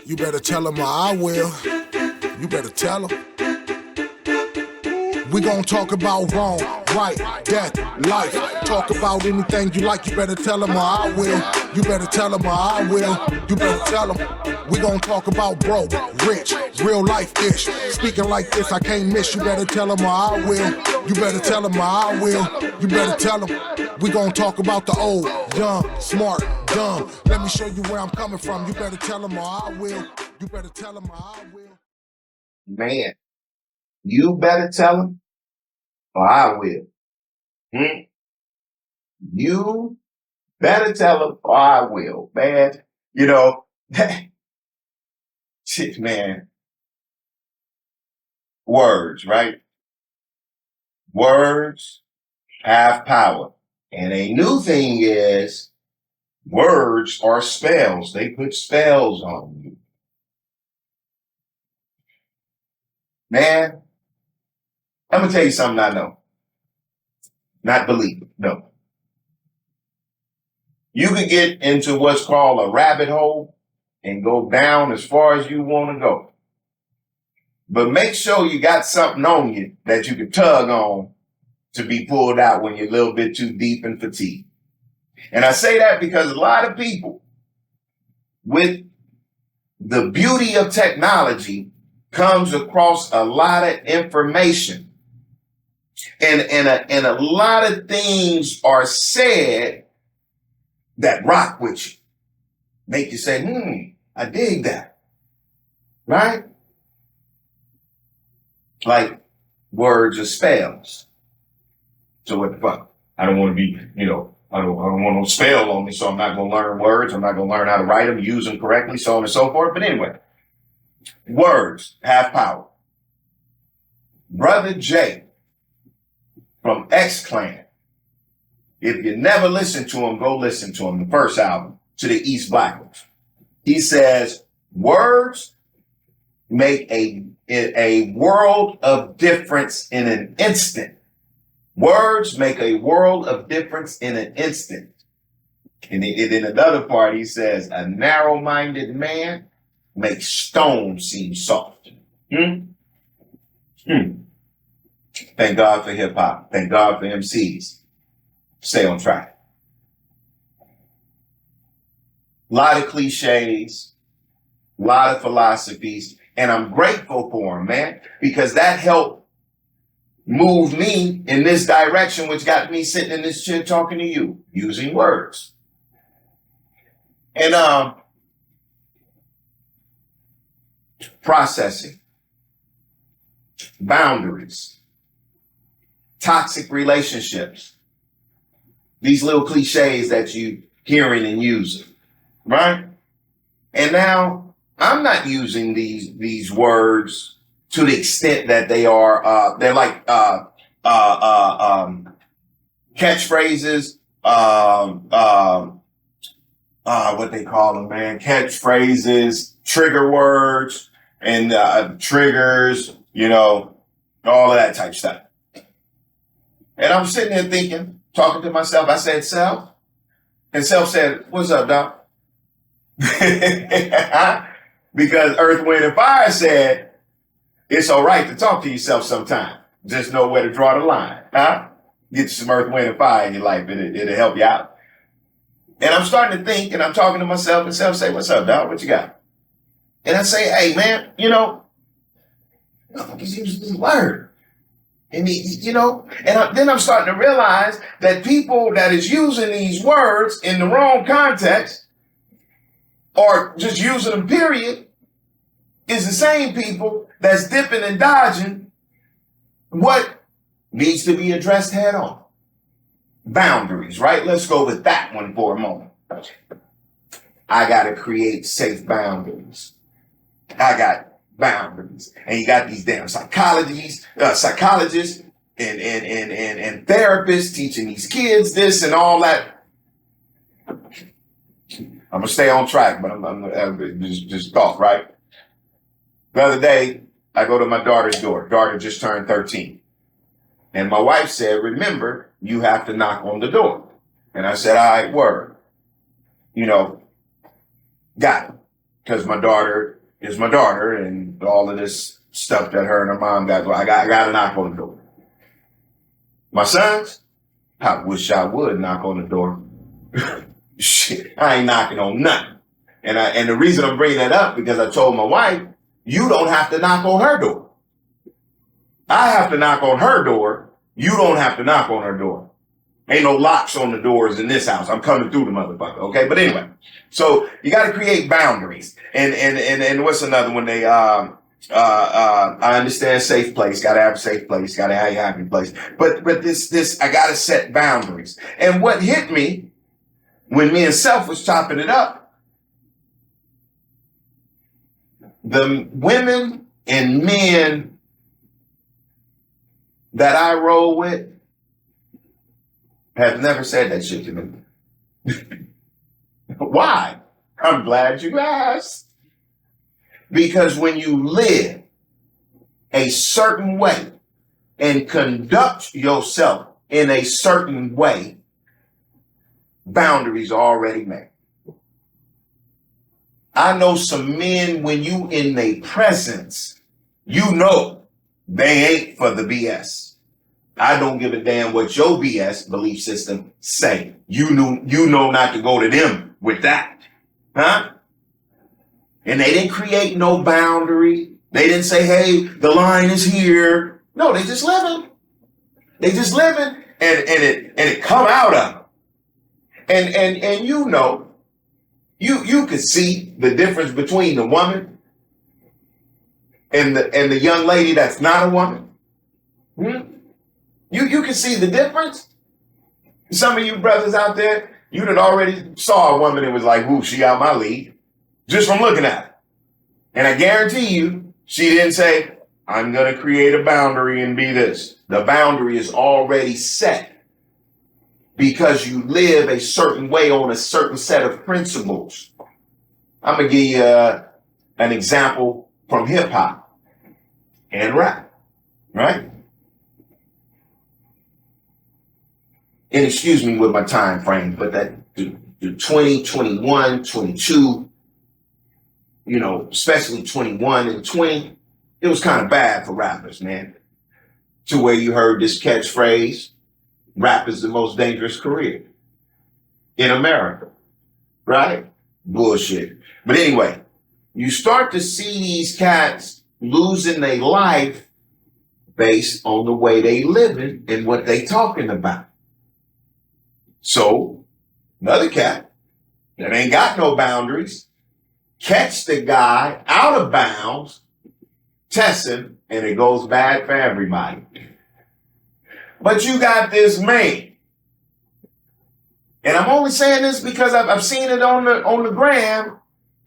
You better tell them or I will. You better tell them. We gon' talk about wrong, right, death, life. Talk about anything you like. You better tell them or I will. You better tell them or I will. You better tell them. We gon' talk about broke, rich, real life-ish. Speaking like this, I can't miss. You better tell them or I will. You better tell them or I will. You better tell them. We gon' talk about the old, young, smart, dumb. Let me show you where I'm coming from. You better tell them or I will. You better tell them or I will. Man, you better tell them or I will. You better tell them or I will, man. You know, shit, man. Words, right? Words have power. And a new thing is words are spells. They put spells on you. Man, I'm going to tell you something I know. Not believe, no. You could get into what's called a rabbit hole and go down as far as you want to go. But make sure you got something on you that you can tug on to be pulled out when you're a little bit too deep and fatigued. And I say that because a lot of people, with the beauty of technology, comes across a lot of information. And a lot of things are said that rock with you. Make you say, I dig that. Right? Like words are spells. So what the fuck? I don't want to be, I don't want no spell on me, so I'm not going to learn words. I'm not going to learn how to write them, use them correctly, so on and so forth. But anyway, words have power. Brother Jay from X-Clan, if you never listened to him, go listen to him, the first album, To the East Blackers. He says, words make a world of difference in an instant. Words make a world of difference in an instant. And in another part, he says, a narrow-minded man makes stone seem soft. Thank God for hip-hop. Thank God for MCs. Stay on track. A lot of cliches, a lot of philosophies, and I'm grateful for them, man, because that helped move me in this direction, which got me sitting in this chair talking to you, using words. And processing, boundaries, toxic relationships, these little cliches that you hearing and using, right? And now I'm not using these words to the extent that they are, they're like catchphrases, what they call them, man, catchphrases, trigger words, and triggers, all of that type stuff. And I'm sitting there thinking, talking to myself, I said, Self, and Self said, what's up, Doc? Because Earth, Wind, and Fire said, it's all right to talk to yourself sometime. Just know where to draw the line. Get you some Earth, Wind, and Fire in your life. It'll help you out. And I'm starting to think, and I'm talking to myself, and Self say, what's up, dog? What you got? And I say, hey, man, he's using this word. And then I'm starting to realize that people that is using these words in the wrong context, or just using them, period, is the same people that's dipping and dodging what needs to be addressed head on. Boundaries, right? Let's go with that one for a moment. I got to create safe boundaries. I got boundaries. And you got these damn psychologists and therapists teaching these kids this and all that. I'm going to stay on track, but I'm just talk, right? The other day, I go to my daughter's door. Daughter just turned 13. And my wife said, remember, you have to knock on the door. And I said, all right, word. Got it. Because my daughter is my daughter and all of this stuff that her and her mom got. I got to knock on the door. My sons, I wish I would knock on the door. Shit, I ain't knocking on nothing. And the reason I'm bringing that up because I told my wife, you don't have to knock on her door. I have to knock on her door. You don't have to knock on her door. Ain't no locks on the doors in this house. I'm coming through the motherfucker. Okay. But anyway, so you got to create boundaries. And what's another one? I understand safe place. Got to have a safe place. Got to have a happy place. But this, I got to set boundaries. And what hit me when me and Self was chopping it up, the women and men that I roll with have never said that shit to me. Why? I'm glad you asked. Because when you live a certain way and conduct yourself in a certain way, boundaries are already made. I know some men, when you in their presence, you know they ain't for the BS. I don't give a damn what your BS belief system say. You know not to go to them with that. Huh? And they didn't create no boundary. They didn't say, hey, the line is here. No, they just living. They just living and it come out of them. And you know, you could see the difference between the woman and the young lady that's not a woman. You can see the difference. Some of you brothers out there, you done already saw a woman and was like, ooh, she out my league. Just from looking at her. And I guarantee you, she didn't say, I'm going to create a boundary and be this. The boundary is already set because you live a certain way on a certain set of principles. I'm going to give you an example from hip hop and rap, right? And excuse me with my time frame, but that the 20, 21, 22, you know, especially 21 and 20, it was kind of bad for rappers, man. To where you heard this catchphrase, rap is the most dangerous career in America, right? Bullshit. But anyway, you start to see these cats losing their life based on the way they living and what they talking about. So, another cat that ain't got no boundaries, catch the guy out of bounds, test him, and it goes bad for everybody. But you got this man, and I'm only saying this because I've seen it on the gram,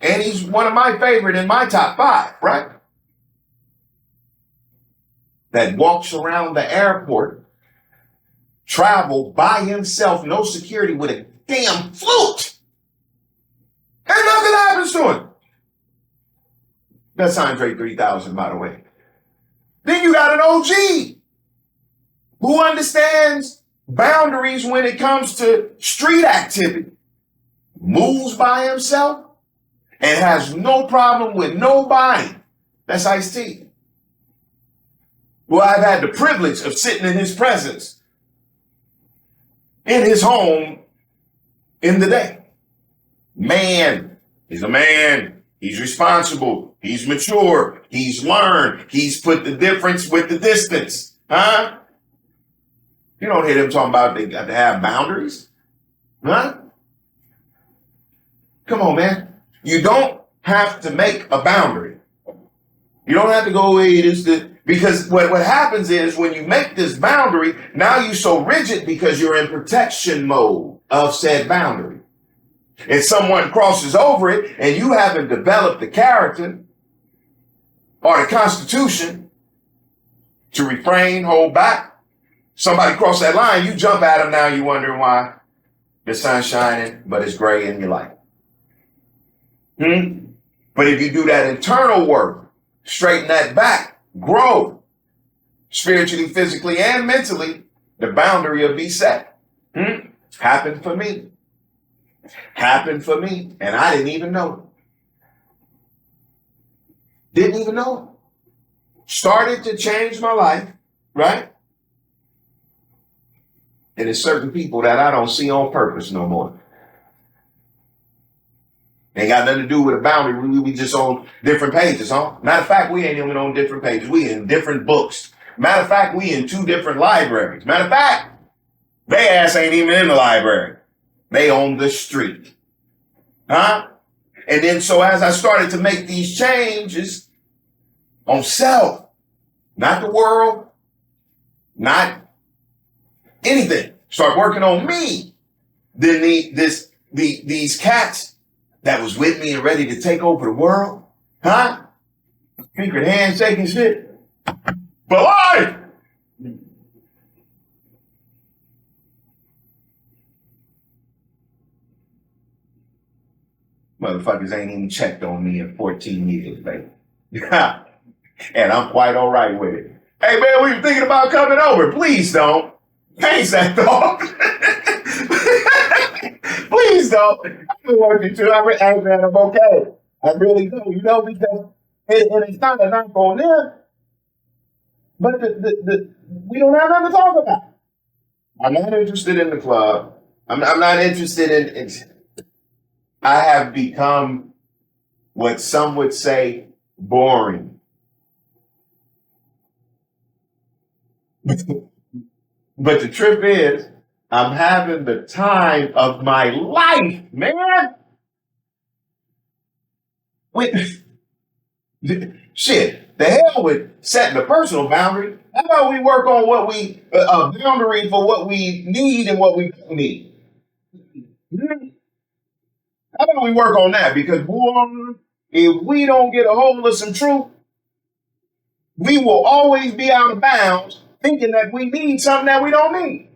and he's one of my favorite in my top 5, right? That walks around the airport, travel by himself, no security, with a damn flute. And nothing happens to him. That's Andre 3000, by the way. Then you got an OG who understands boundaries when it comes to street activity, moves by himself, and has no problem with nobody. That's Ice-T. Well, I've had the privilege of sitting in his presence in his home in the day. Man, he's a man. He's responsible. He's mature. He's learned. He's put the difference with the distance. Huh? You don't hear them talking about they got to have boundaries. Huh? Come on, man. You don't have to make a boundary. You don't have to go, hey, because what happens is when you make this boundary, now you're so rigid because you're in protection mode of said boundary. If someone crosses over it and you haven't developed the character or the constitution to refrain, hold back, somebody cross that line, you jump at them now, you wondering why the sun's shining, but it's gray in your life. But if you do that internal work, straighten that back, grow spiritually, physically, and mentally, the boundary will be set. Happened for me. Happened for me, and I didn't even know. Didn't even know. Started to change my life, right? And there's certain people that I don't see on purpose no more. Ain't got nothing to do with a boundary. We just on different pages, huh? Matter of fact, we ain't even on different pages. We in different books. Matter of fact, we in 2 different libraries. Matter of fact, they ass ain't even in the library. They on the street. Huh? And then so as I started to make these changes on self, not the world, not anything, start working on me, then these cats that was with me and ready to take over the world, huh? Secret handshake and shit. But life! Motherfuckers ain't even checked on me in 14 years, baby. And I'm quite all right with it. Hey, man, we were thinking about coming over. Please don't. Change that thought. Please don't. I don't want you to. I'm okay. I really do. You know, because and it's not a knock on them, but we don't have nothing to talk about. I'm not interested in the club. I'm not interested in. I have become what some would say boring. But the truth is, I'm having the time of my life, man. With shit, the hell with setting a personal boundary. How about we work on what we a boundary for what we need and what we don't need? How about we work on that? Because boy, if we don't get a hold of some truth, we will always be out of bounds, thinking that we need something that we don't need.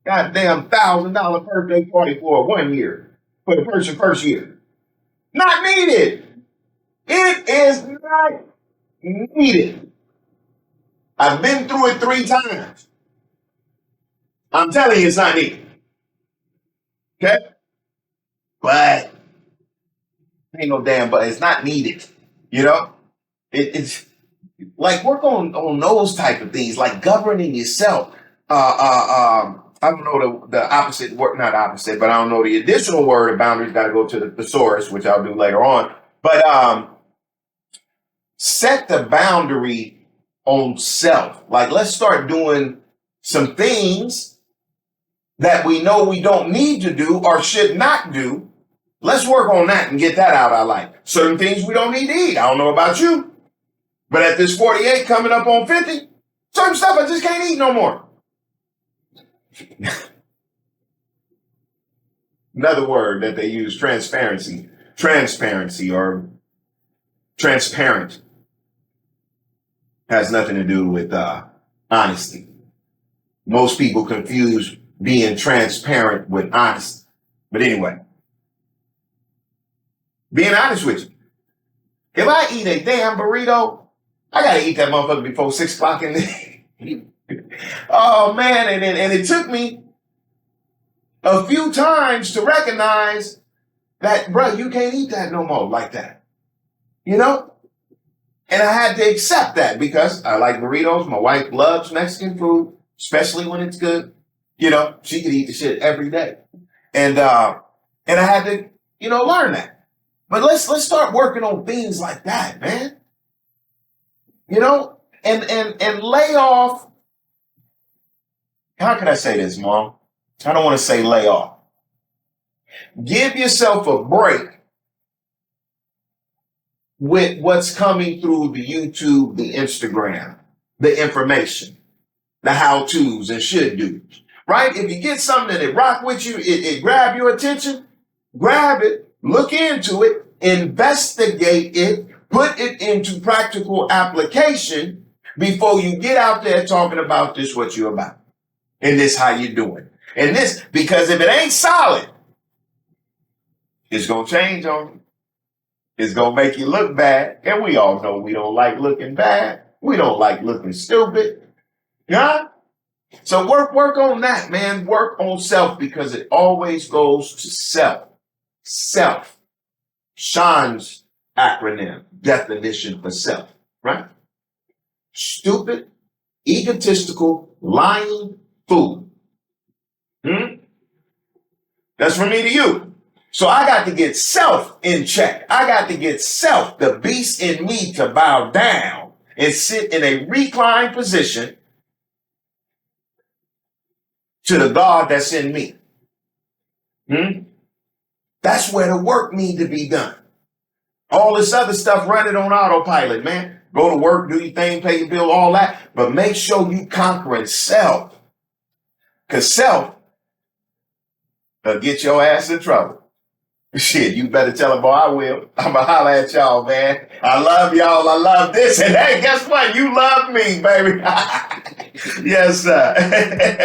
Goddamn $1,000 birthday party for 1 year for the person first year. Not needed. It is not needed. I've been through it 3 times. I'm telling you, it's not needed. Okay? But ain't no damn, but it's not needed. You know? It's like work on those type of things, like governing yourself. I don't know the opposite word, not opposite, but I don't know the additional word of boundaries. Got to go to the thesaurus, which I'll do later on. But set the boundary on self. Like let's start doing some things that we know we don't need to do or should not do. Let's work on that and get that out of our life. Certain things we don't need to eat. I don't know about you. But at this 48 coming up on 50, certain stuff I just can't eat no more. Another word that they use, transparency. Transparency or transparent has nothing to do with honesty. Most people confuse being transparent with honesty. But anyway, being honest with you. If I eat a damn burrito, I gotta eat that motherfucker before 6 o'clock in the Oh man, and it took me a few times to recognize that, bro, you can't eat that no more like that. You know? And I had to accept that because I like burritos. My wife loves Mexican food, especially when it's good. You know, she could eat the shit every day. And I had to, learn that. But let's start working on things like that, man. And lay off. How can I say this, Mom? I don't want to say lay off. Give yourself a break with what's coming through the YouTube, the Instagram, the information, the how-tos and should-dos, right? If you get something that rock with you, it grab your attention, grab it, look into it, investigate it, put it into practical application before you get out there talking about this, what you're about, and this how you doing. And this, because if it ain't solid, it's going to change on you. It's going to make you look bad. And we all know we don't like looking bad. We don't like looking stupid. Yeah? So work on that, man. Work on self because it always goes to self. Self shines acronym, definition for self, right? Stupid, egotistical, lying fool. That's from me to you. So I got to get self in check. I got to get self, the beast in me, to bow down and sit in a reclined position to the God that's in me. That's where the work need to be done. All this other stuff, run it on autopilot, man. Go to work, do your thing, pay your bill, all that. But make sure you conquering self. Because self will get your ass in trouble. Shit, you better tell them, boy, I will. I'm going to holler at y'all, man. I love y'all. I love this. And hey, guess what? You love me, baby. Yes, sir.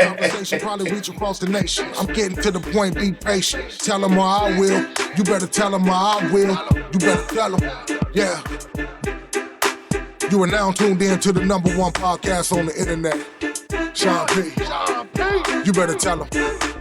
Conversation probably reach across the nation. I'm getting to the point, be patient. Tell them or I will. You better tell them or I will. You better tell them. Yeah. You are now tuned in to the #1 podcast on the internet. Sean P. You better tell them.